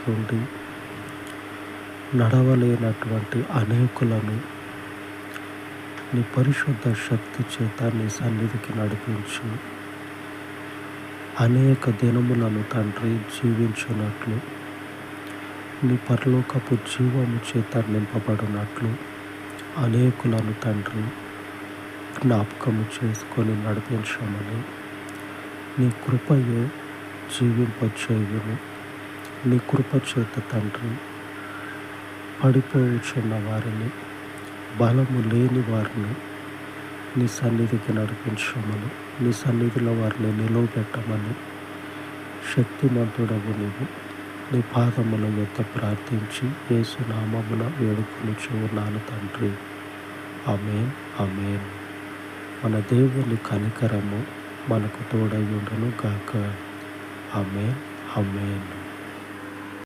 దగ్గరుండి నడవలేనటువంటి అనేకులను నీ పరిశుద్ధ శక్తి చేత నీ సన్నిధికి నడిపించు. అనేక దినములను తండ్రి జీవించున్నట్లు, నీ పరలోకపు జీవము చేత నింపబడినట్లు అనేకులను తండ్రి జ్ఞాపకము చేసుకొని నడిపించమని, నీ కృపయే జీవింపచేయును. నీ కృప చేత తండ్రి పడిపోవచ్చున్న వారిని, బలము లేని వారిని నీ సన్నిధికి నడిపించమని, నీ సన్నిధిలో వారిని నిలవబెట్టమని, శక్తిమంతుడవు నీవు. నీ పాదముల యొద్ద ప్రార్థించి యేసు నామమున వేడుకొనుచున్నాను తండ్రి. ఆమేన్, ఆమేన్. మన దేవుని కనికరము మనకు తోడై ఉండును గాక. ఆమేన్, ఆమేన్.